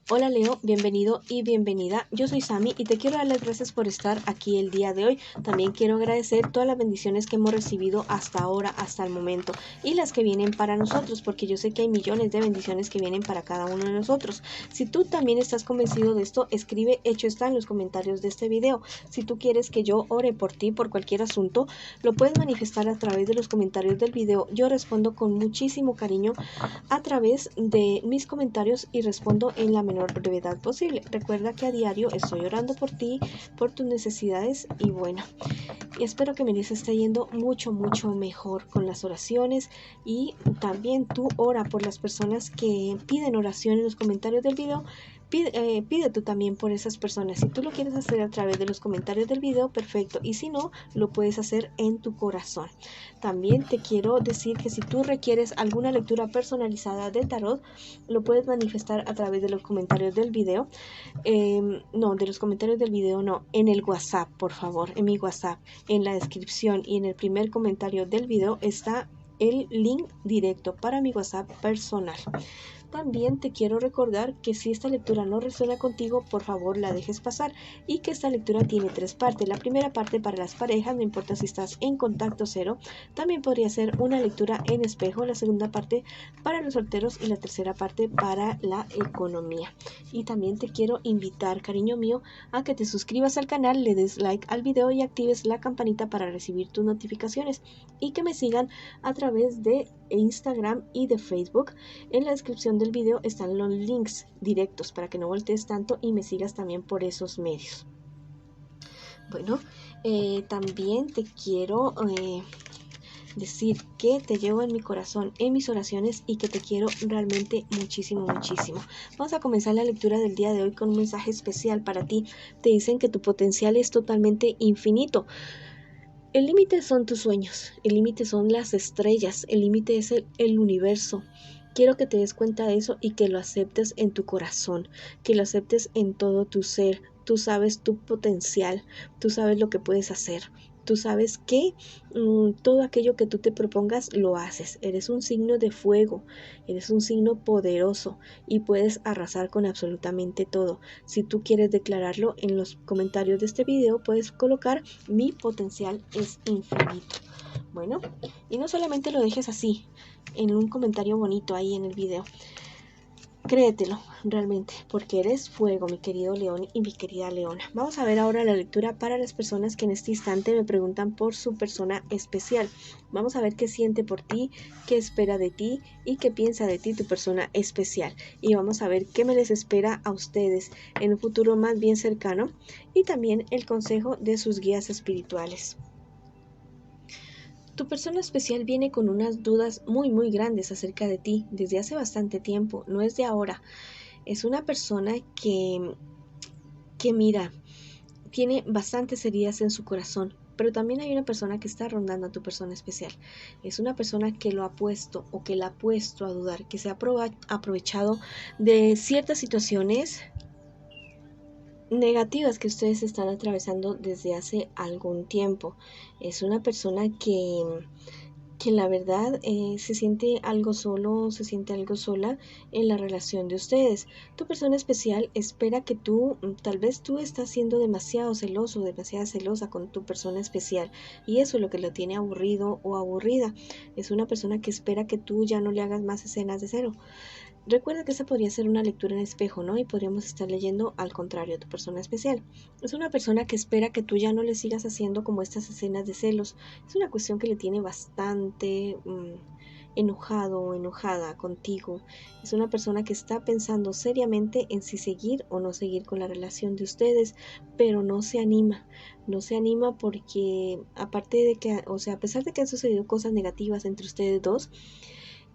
Hola Leo, bienvenido y bienvenida. Yo soy Sami y te quiero dar las gracias por estar aquí el día de hoy. También quiero agradecer todas las bendiciones que hemos recibido hasta ahora, hasta el momento, y las que vienen para nosotros, porque yo sé que hay millones de bendiciones que vienen para cada uno de nosotros. Si tú también estás convencido de esto, escribe hecho está en los comentarios de este video. Si tú quieres que yo ore por ti por cualquier asunto, lo puedes manifestar a través de los comentarios del video. Yo respondo con muchísimo cariño a través de mis comentarios y respondo en la menor brevedad posible. Recuerda que a diario estoy orando por ti, por tus necesidades y bueno, y espero que me esté yendo mucho mejor con las oraciones, y también tú ora por las personas que piden oración en los comentarios del video. Pide tú también por esas personas. Si tú lo quieres hacer a través de los comentarios del video, perfecto, y si no, lo puedes hacer en tu corazón. También te quiero decir que si tú requieres alguna lectura personalizada de tarot, lo puedes manifestar a través de los comentarios del video. No, de los comentarios del video no, en el WhatsApp, por favor, en mi WhatsApp. En la descripción y en el primer comentario del video está el link directo para mi WhatsApp personal. También te quiero recordar que si esta lectura no resuena contigo, por favor la dejes pasar, y que esta lectura tiene 3 partes. La primera parte para las parejas, no importa si estás en contacto cero, también podría ser una lectura en espejo. La segunda parte para los solteros y la tercera parte para la economía. Y también te quiero invitar, cariño mío, a que te suscribas al canal, le des like al video y actives la campanita para recibir tus notificaciones, y que me sigan a través de Instagram y de Facebook. En la descripción del video están los links directos para que no voltees tanto y me sigas también por esos medios. Bueno, también te quiero decir que te llevo en mi corazón, en mis oraciones, y que te quiero realmente muchísimo. Vamos a comenzar la lectura del día de hoy con un mensaje especial para ti. Te dicen que tu potencial es totalmente infinito. El límite son tus sueños, el límite son las estrellas, el límite es el universo. Quiero que te des cuenta de eso y que lo aceptes en tu corazón, que lo aceptes en todo tu ser. Tú sabes tu potencial, tú sabes lo que puedes hacer. Tú sabes que todo aquello que tú te propongas lo haces. Eres un signo de fuego, eres un signo poderoso y puedes arrasar con absolutamente todo. Si tú quieres declararlo en los comentarios de este video, puedes colocar mi potencial es infinito. Bueno, y no solamente lo dejes así, en un comentario bonito ahí en el video. Créetelo realmente, porque eres fuego, mi querido león y mi querida leona. Vamos a ver ahora la lectura para las personas que en este instante me preguntan por su persona especial. Vamos a ver qué siente por ti, qué espera de ti y qué piensa de ti tu persona especial. Y vamos a ver qué me les espera a ustedes en un futuro más bien cercano, y también el consejo de sus guías espirituales. Tu persona especial viene con unas dudas muy grandes acerca de ti desde hace bastante tiempo, no es de ahora. Es una persona que mira, tiene bastantes heridas en su corazón, pero también hay una persona que está rondando a tu persona especial. Es una persona que lo ha puesto o que la ha puesto a dudar, que se ha aprovechado de ciertas situaciones negativas que ustedes están atravesando desde hace algún tiempo. Es una persona que la verdad se siente algo solo, se siente algo sola en la relación de ustedes. Tu persona especial espera que tú, tal vez tú estás siendo demasiado celoso, demasiado celosa con tu persona especial, y eso es lo que lo tiene aburrido o aburrida. Es una persona que espera que tú ya no le hagas más escenas de celo. Recuerda que esta podría ser una lectura en espejo, ¿no? Y podríamos estar leyendo al contrario a tu persona especial. Es una persona que espera que tú ya no le sigas haciendo como estas escenas de celos. Es una cuestión que le tiene bastante enojado o enojada contigo. Es una persona que está pensando seriamente en si seguir o no seguir con la relación de ustedes, pero no se anima. No se anima porque aparte de que, o sea, a pesar de que han sucedido cosas negativas entre ustedes dos,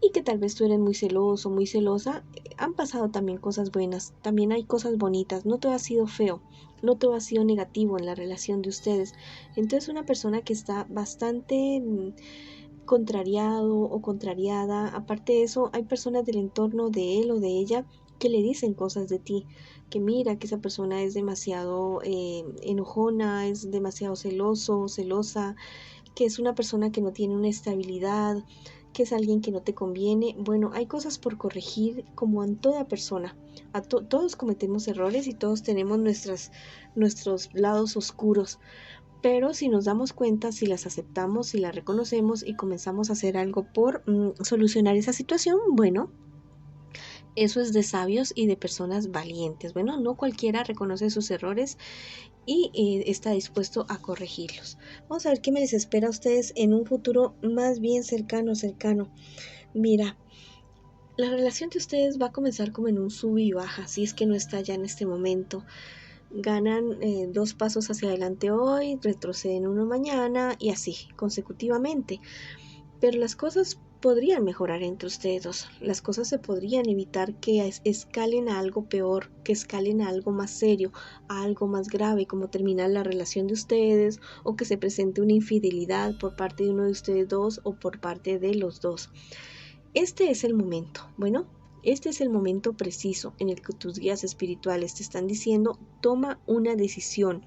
y que tal vez tú eres muy celoso, muy celosa, han pasado también cosas buenas, también hay cosas bonitas, no todo ha sido feo, no todo ha sido negativo en la relación de ustedes. Entonces una persona que está bastante contrariado o contrariada. Aparte de eso, hay personas del entorno de él o de ella que le dicen cosas de ti, que mira que esa persona es demasiado enojona, es demasiado celoso, celosa, que es una persona que no tiene una estabilidad, que es alguien que no te conviene. Bueno, hay cosas por corregir como en toda persona. Todos cometemos errores y todos tenemos nuestros lados oscuros. Pero si nos damos cuenta, si las aceptamos, si las reconocemos y comenzamos a hacer algo por solucionar esa situación, bueno, eso es de sabios y de personas valientes. Bueno, no cualquiera reconoce sus errores y está dispuesto a corregirlos. Vamos a ver qué me les espera a ustedes en un futuro más bien cercano. Mira, la relación de ustedes va a comenzar como en un sub y baja, si es que no está ya en este momento. Ganan 2 pasos hacia adelante hoy, retroceden uno mañana y así consecutivamente. Pero las cosas podrían mejorar entre ustedes dos. Las cosas se podrían evitar que escalen a algo peor, que escalen a algo más serio, a algo más grave, como terminar la relación de ustedes o que se presente una infidelidad por parte de uno de ustedes dos o por parte de los dos. Este es el momento. Bueno, este es el momento preciso en el que tus guías espirituales te están diciendo: toma una decisión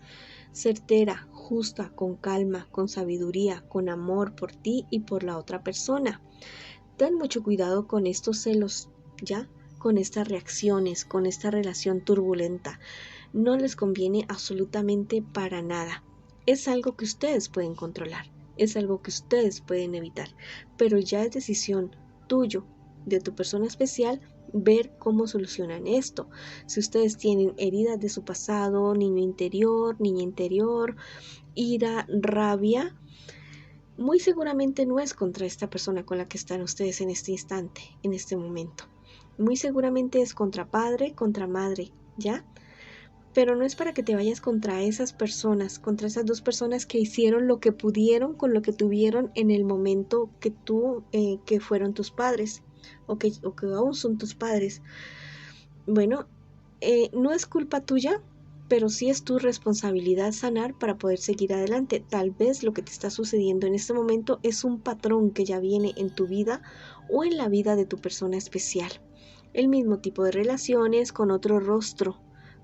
certera, justa, con calma, con sabiduría, con amor por ti y por la otra persona. Ten mucho cuidado con estos celos, ¿ya? Con estas reacciones, con esta relación turbulenta. No les conviene absolutamente para nada. Es algo que ustedes pueden controlar, es algo que ustedes pueden evitar, pero ya es decisión tuyo, de tu persona especial, ver cómo solucionan esto. Si ustedes tienen heridas de su pasado, niña interior, ira, rabia, muy seguramente no es contra esta persona con la que están ustedes en este instante, en este momento. Muy seguramente es contra padre, contra madre, ¿ya? Pero no es para que te vayas contra esas personas, contra esas 2 personas que hicieron lo que pudieron con lo que tuvieron en el momento que fueron tus padres o que aún son tus padres. Bueno, no es culpa tuya, pero sí es tu responsabilidad sanar para poder seguir adelante. Tal vez lo que te está sucediendo en este momento es un patrón que ya viene en tu vida o en la vida de tu persona especial. El mismo tipo de relaciones con otro rostro,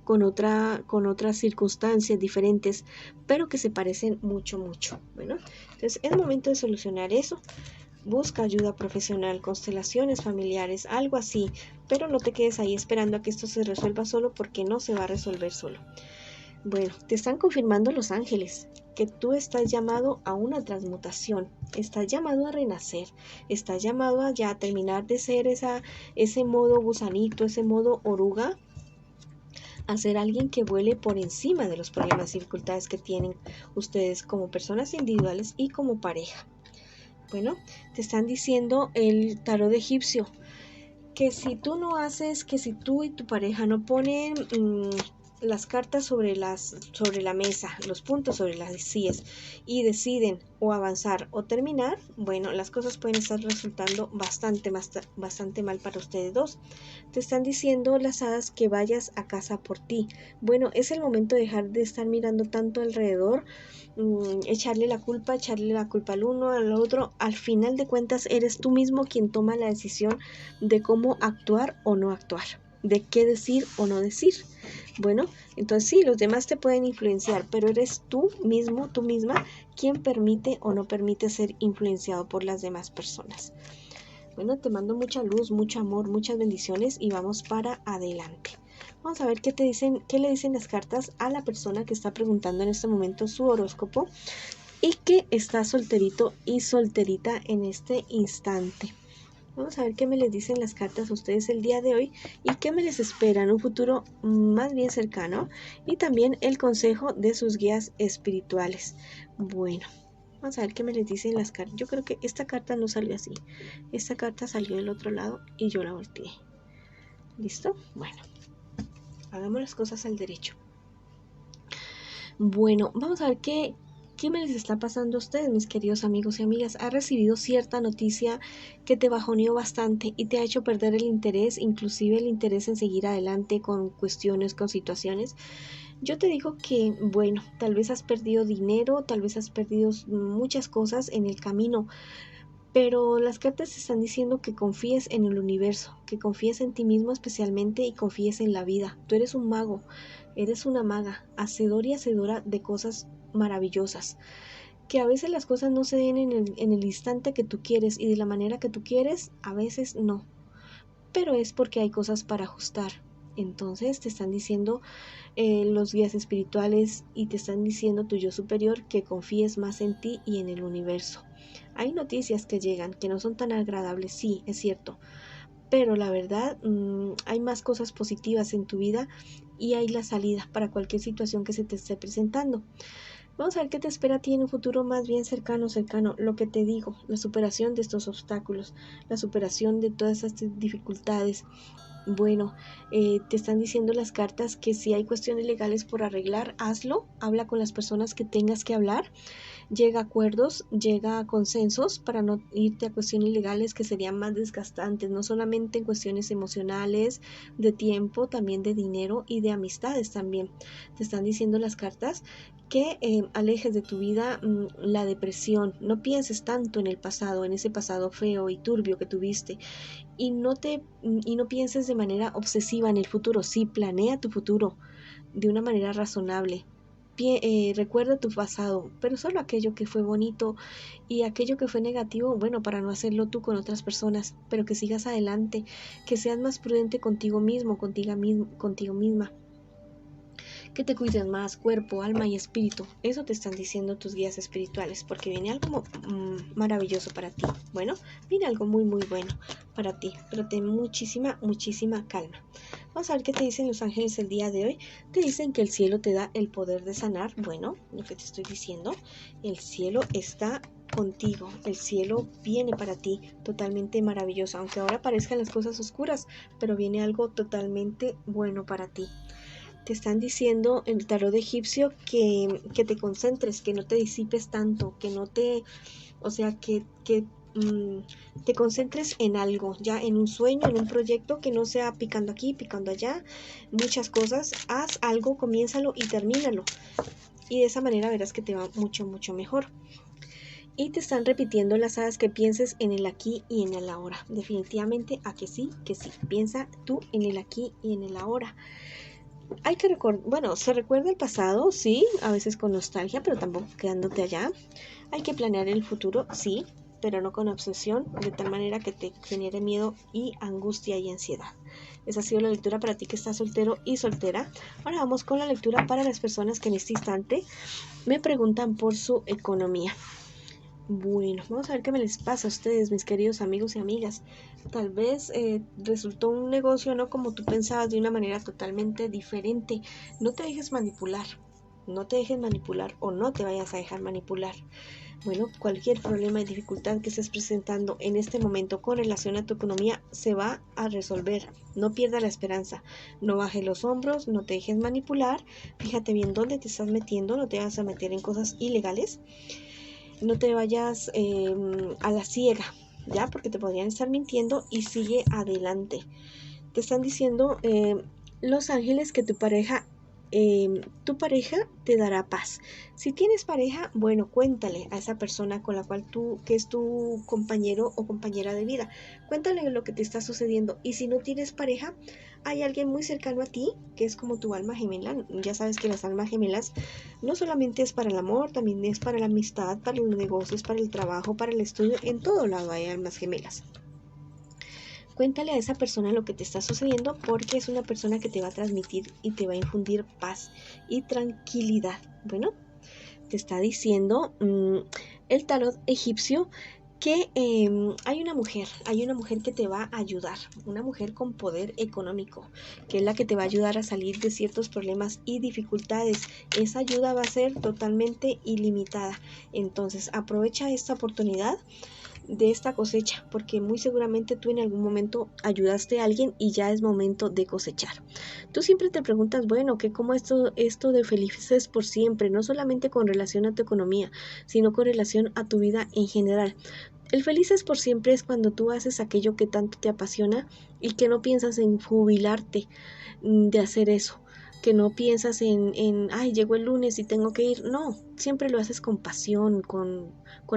con otras circunstancias diferentes, pero que se parecen mucho. Bueno, entonces es momento de solucionar eso. Busca ayuda profesional, constelaciones familiares, algo así, pero no te quedes ahí esperando a que esto se resuelva solo, porque no se va a resolver solo. Bueno, te están confirmando los ángeles que tú estás llamado a una transmutación, estás llamado a renacer, estás llamado a ya terminar de ser ese modo gusanito, ese modo oruga, a ser alguien que vuele por encima de los problemas y dificultades que tienen ustedes como personas individuales y como pareja. Bueno, te están diciendo el tarot egipcio que si tú no haces, que si tú y tu pareja no ponen las cartas sobre la mesa, los puntos sobre las sillas, y deciden o avanzar o terminar, bueno, las cosas pueden estar resultando bastante mal para ustedes dos. Te están diciendo las hadas que vayas a casa por ti. Bueno, es el momento de dejar de estar mirando tanto alrededor, echarle la culpa al uno, al otro. Al final de cuentas eres tú mismo quien toma la decisión de cómo actuar o no actuar, de qué decir o no decir. Bueno, entonces sí, los demás te pueden influenciar, pero eres tú mismo, tú misma, quien permite o no permite ser influenciado por las demás personas. Bueno, te mando mucha luz, mucho amor, muchas bendiciones y vamos para adelante. Vamos a ver qué le dicen las cartas a la persona que está preguntando en este momento su horóscopo y que está solterito y solterita en este instante. Vamos a ver qué me les dicen las cartas a ustedes el día de hoy y qué me les espera en un futuro más bien cercano, y también el consejo de sus guías espirituales. Bueno, vamos a ver qué me les dicen las cartas. Yo creo que esta carta no salió así. Esta carta salió del otro lado y yo la volteé. ¿Listo? Bueno, hagamos las cosas al derecho. Bueno, vamos a ver qué me les está pasando a ustedes, mis queridos amigos y amigas. ¿Has recibido cierta noticia que te bajoneó bastante y te ha hecho perder el interés, inclusive el interés en seguir adelante con cuestiones, con situaciones? Yo te digo que, bueno, tal vez has perdido dinero, tal vez has perdido muchas cosas en el camino, pero las cartas te están diciendo que confíes en el universo, que confíes en ti mismo especialmente y confíes en la vida. Tú eres un mago, eres una maga, hacedor y hacedora de cosas maravillosas. que a veces las cosas no se den en el instante que tú quieres y de la manera que tú quieres, a veces no, pero es porque hay cosas para ajustar. Entonces te están diciendo los guías espirituales y te están diciendo tu yo superior que confíes más en ti y en el universo. Hay noticias que llegan que no son tan agradables, sí, es cierto, pero la verdad hay más cosas positivas en tu vida y hay la salida para cualquier situación que se te esté presentando. Vamos a ver qué te espera a ti en un futuro más bien cercano, lo que te digo, la superación de estos obstáculos, la superación de todas estas dificultades. Bueno, te están diciendo las cartas que si hay cuestiones legales por arreglar, hazlo, habla con las personas que tengas que hablar, llega a acuerdos, llega a consensos para no irte a cuestiones legales que serían más desgastantes, no solamente en cuestiones emocionales, de tiempo, también de dinero y de amistades también. Te están diciendo las cartas que alejes de tu vida la depresión, no pienses tanto en el pasado, en ese pasado feo y turbio que tuviste y no pienses de manera obsesiva en el futuro, sí, planea tu futuro de una manera razonable. Recuerda tu pasado, pero solo aquello que fue bonito y aquello que fue negativo, bueno, para no hacerlo tú con otras personas, pero que sigas adelante, que seas más prudente contigo mismo, contigo misma, que te cuides más, cuerpo, alma y espíritu. Eso te están diciendo tus guías espirituales, porque viene algo maravilloso para ti. Bueno, viene algo muy, muy bueno para ti, pero ten muchísima, muchísima calma. Vamos a ver qué te dicen los ángeles el día de hoy. Te dicen que el cielo te da el poder de sanar. Bueno, lo que te estoy diciendo, el cielo está contigo, el cielo viene para ti totalmente maravilloso, aunque ahora parezcan las cosas oscuras, pero viene algo totalmente bueno para ti. Te están diciendo en el tarot egipcio que te concentres, que no te disipes tanto, que no te, o sea, que te concentres en algo, ya en un sueño, en un proyecto, que no sea picando aquí, picando allá, muchas cosas. Haz algo, comiénzalo y termínalo. Y de esa manera verás que te va mucho, mucho mejor. Y te están repitiendo las hadas que pienses en el aquí y en el ahora. Definitivamente a que sí, que sí. Piensa tú en el aquí y en el ahora. Hay que recordar, bueno, se recuerda el pasado, sí, a veces con nostalgia, pero tampoco quedándote allá. Hay que planear el futuro, sí, pero no con obsesión, de tal manera que te genere miedo y angustia y ansiedad. Esa ha sido la lectura para ti que estás soltero y soltera. Ahora vamos con la lectura para las personas que en este instante me preguntan por su economía. Bueno, vamos a ver qué me les pasa a ustedes, mis queridos amigos y amigas. Tal vez resultó un negocio no como tú pensabas, de una manera totalmente diferente. No te dejes manipular, no te dejes manipular o no te vayas a dejar manipular. Bueno, cualquier problema y dificultad que estés presentando en este momento con relación a tu economía se va a resolver. No pierdas la esperanza, no bajes los hombros, no te dejes manipular. Fíjate bien dónde te estás metiendo, no te vas a meter en cosas ilegales. No te vayas a la ciega, ¿ya? Porque te podrían estar mintiendo y sigue adelante. Te están diciendo los ángeles que tu pareja te dará paz. Si tienes pareja, bueno, cuéntale a esa persona con la cual que es tu compañero o compañera de vida. Cuéntale lo que te está sucediendo. Y si no tienes pareja, hay alguien muy cercano a ti que es como tu alma gemela. Ya sabes que las almas gemelas no solamente es para el amor, también es para la amistad, para los negocios, para el trabajo, para el estudio. En todo lado hay almas gemelas. Cuéntale a esa persona lo que te está sucediendo, porque es una persona que te va a transmitir y te va a infundir paz y tranquilidad. Bueno, te está diciendo el tarot egipcio que hay una mujer que te va a ayudar, una mujer con poder económico, que es la que te va a ayudar a salir de ciertos problemas y dificultades. Esa ayuda va a ser totalmente ilimitada. Entonces, aprovecha esta oportunidad de esta cosecha, porque muy seguramente tú en algún momento ayudaste a alguien y ya es momento de cosechar. Tú siempre te preguntas, bueno, que cómo esto de felices por siempre, no solamente con relación a tu economía, sino con relación a tu vida en general. El felices por siempre es cuando tú haces aquello que tanto te apasiona y que no piensas en jubilarte de hacer eso, que no piensas ay, llegó el lunes y tengo que ir. No, siempre lo haces con pasión, con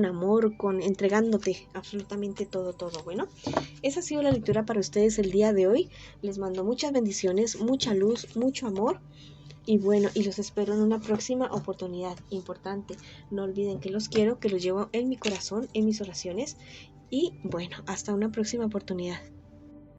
amor, entregándote absolutamente todo. Bueno, esa ha sido la lectura para ustedes el día de hoy. Les mando muchas bendiciones, mucha luz, mucho amor. Y bueno, y los espero en una próxima oportunidad importante. No olviden que los quiero, que los llevo en mi corazón, en mis oraciones. Y bueno, hasta una próxima oportunidad.